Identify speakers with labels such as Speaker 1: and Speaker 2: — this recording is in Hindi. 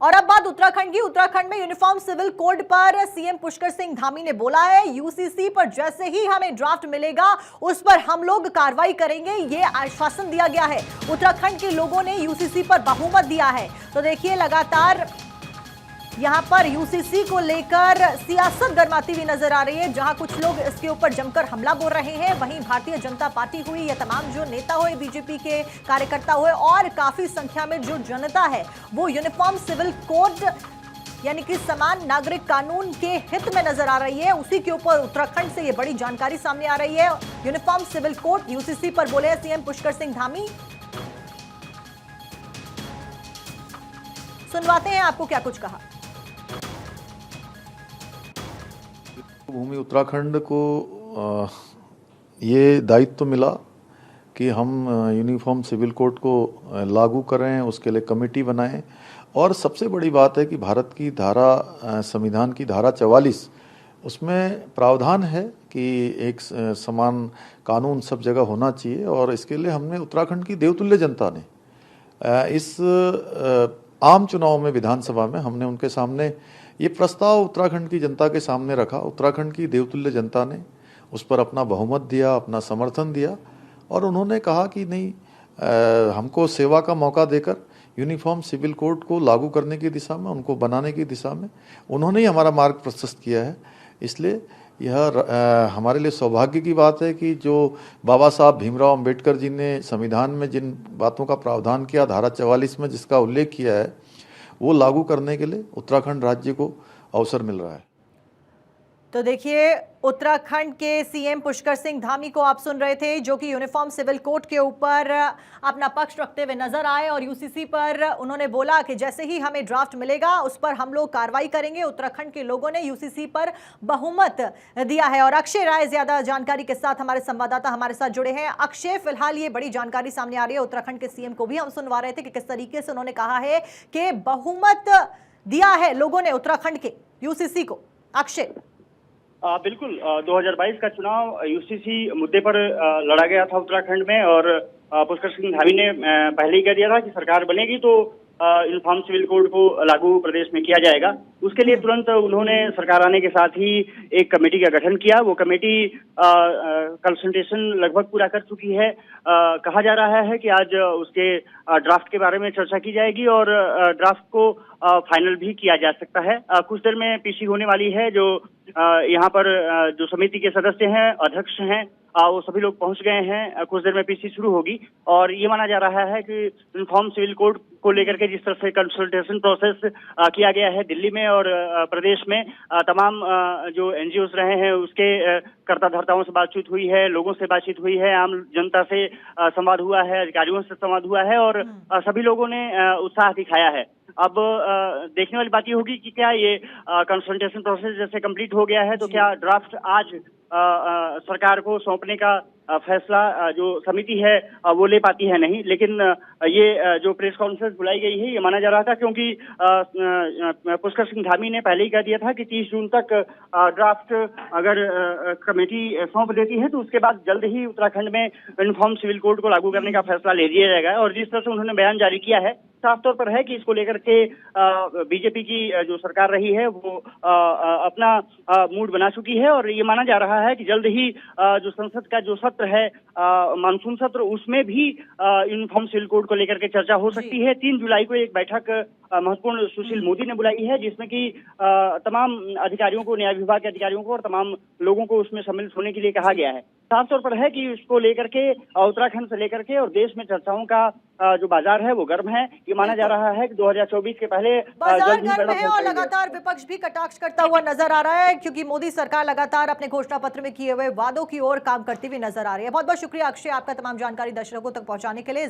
Speaker 1: और अब बात उत्तराखंड की। उत्तराखंड में यूनिफॉर्म सिविल कोड पर सीएम पुष्कर सिंह धामी ने बोला है, यूसीसी पर जैसे ही हमें ड्राफ्ट मिलेगा उस पर हम लोग कार्रवाई करेंगे, ये आश्वासन दिया गया है। उत्तराखंड के लोगों ने यूसीसी पर बहुमत दिया है। तो देखिए, लगातार यहां पर यूसीसी को लेकर सियासत गरमाती हुई नजर आ रही है। जहां कुछ लोग इसके ऊपर जमकर हमला बोल रहे हैं, वहीं भारतीय जनता पार्टी हुई या तमाम जो नेता हुए, बीजेपी के कार्यकर्ता हुए और काफी संख्या में जो जनता है वो यूनिफॉर्म सिविल कोड यानी कि समान नागरिक कानून के हित में नजर आ रही है। उसी के ऊपर उत्तराखंड से ये बड़ी जानकारी सामने आ रही है। यूनिफॉर्म सिविल कोड यूसीसी पर बोले हैं सीएम पुष्कर सिंह धामी। सुनवाते हैं आपको क्या कुछ कहा।
Speaker 2: भूमि उत्तराखंड को ये दायित्व मिला कि हम यूनिफॉर्म सिविल कोड को लागू करें, उसके लिए कमेटी बनाएं। और सबसे बड़ी बात है कि भारत की धारा, संविधान की धारा 44, उसमें प्रावधान है कि एक समान कानून सब जगह होना चाहिए। और इसके लिए हमने उत्तराखंड की देवतुल्य जनता ने इस आम चुनाव में, विधानसभा में, हमने उनके सामने ये प्रस्ताव उत्तराखंड की जनता के सामने रखा। उत्तराखंड की देवतुल्य जनता ने उस पर अपना बहुमत दिया, अपना समर्थन दिया और उन्होंने कहा कि नहीं, हमको सेवा का मौका देकर यूनिफॉर्म सिविल कोड को लागू करने की दिशा में, उनको बनाने की दिशा में उन्होंने ही हमारा मार्ग प्रशस्त किया है। इसलिए यह हमारे लिए सौभाग्य की बात है कि जो बाबा साहब भीमराव अंबेडकर जी ने संविधान में जिन बातों का प्रावधान किया, धारा 44 में जिसका उल्लेख किया है, वो लागू करने के लिए उत्तराखंड राज्य को अवसर मिल रहा है।
Speaker 1: तो देखिए, उत्तराखंड के सीएम पुष्कर सिंह धामी को आप सुन रहे थे, जो कि यूनिफॉर्म सिविल कोड के ऊपर अपना पक्ष रखते हुए नजर आए और यूसीसी पर उन्होंने बोला कि जैसे ही हमें ड्राफ्ट मिलेगा उस पर हम लोग कार्रवाई करेंगे। उत्तराखंड के लोगों ने यूसीसी पर बहुमत दिया है। और अक्षय राय ज्यादा जानकारी के साथ हमारे संवाददाता हमारे साथ जुड़े हैं। अक्षय, फिलहाल ये बड़ी जानकारी सामने आ रही है। उत्तराखंड के सीएम को भी हम सुनवा रहे थे कि किस तरीके से उन्होंने कहा है कि बहुमत दिया है लोगों ने उत्तराखंड के यूसीसी को। अक्षय,
Speaker 3: बिल्कुल, 2022 का चुनाव यूसीसी मुद्दे पर लड़ा गया था उत्तराखंड में और पुष्कर सिंह धामी ने पहले ही कह दिया था कि सरकार बनेगी तो यूनिफॉर्म सिविल कोड को लागू प्रदेश में किया जाएगा। उसके लिए तुरंत उन्होंने सरकार आने के साथ ही एक कमेटी का गठन किया। वो कमेटी कंसल्टेशन लगभग पूरा कर चुकी है। कहा जा रहा है कि आज उसके ड्राफ्ट के बारे में चर्चा की जाएगी और ड्राफ्ट को फाइनल भी किया जा सकता है। कुछ देर में पीसी होने वाली है। जो यहाँ पर जो समिति के सदस्य हैं, अध्यक्ष हैं, वो सभी लोग पहुंच गए हैं। कुछ देर में पीसी शुरू होगी और ये माना जा रहा है कि यूनिफॉर्म सिविल कोड को लेकर के जिस तरह से कंसल्टेशन प्रोसेस किया गया है दिल्ली में और प्रदेश में, तमाम जो एनजीओस रहे हैं उसके कर्ता धर्ताओं से बातचीत हुई है, लोगों से बातचीत हुई है, आम जनता से संवाद हुआ है, अधिकारियों से संवाद हुआ है और सभी लोगों ने उत्साह दिखाया है। अब देखने वाली बात ये होगी कि क्या ये कंसल्टेशन प्रोसेस जैसे कंप्लीट हो गया है तो क्या ड्राफ्ट आज सरकार को सौंपने का फैसला जो समिति है वो ले पाती है नहीं। लेकिन ये जो प्रेस कॉन्फ्रेंस बुलाई गई है ये माना जा रहा था क्योंकि पुष्कर सिंह धामी ने पहले ही कह दिया था कि 30 जून तक ड्राफ्ट अगर कमेटी सौंप देती है तो उसके बाद जल्द ही उत्तराखंड में यूनिफॉर्म सिविल कोड को लागू करने का फैसला ले लिया जाएगा। और जिस तरह से उन्होंने बयान जारी किया है, साफ तौर पर है कि इसको लेकर के बीजेपी की जो सरकार रही है वो अपना मूड बना चुकी है और ये माना जा रहा है कि जल्द ही जो संसद का जो सत्र है, मानसून सत्र, उसमें भी यूनिफॉर्म सिविल कोड को लेकर के चर्चा हो सकती है। 3 जुलाई को एक बैठक महत्वपूर्ण सुशील मोदी ने बुलाई है जिसमें कि तमाम अधिकारियों को, न्याय विभाग के अधिकारियों को और तमाम लोगों को उसमें सम्मिलित होने के लिए कहा गया है। साफ तौर पर है कि इसको लेकर के उत्तराखंड से लेकर के और देश में चर्चाओं का जो बाजार है वो गर्म है। ये माना जा रहा है कि 2024 के पहले
Speaker 1: बाजार गर्म है और लगातार विपक्ष भी कटाक्ष करता हुआ नजर आ रहा है क्योंकि मोदी सरकार लगातार अपने घोषणा पत्र में किए हुए वादों की ओर काम करती हुई नजर आ रही है। बहुत बहुत शुक्रिया अक्षय, आपका तमाम जानकारी दर्शकों तक पहुंचाने के लिए।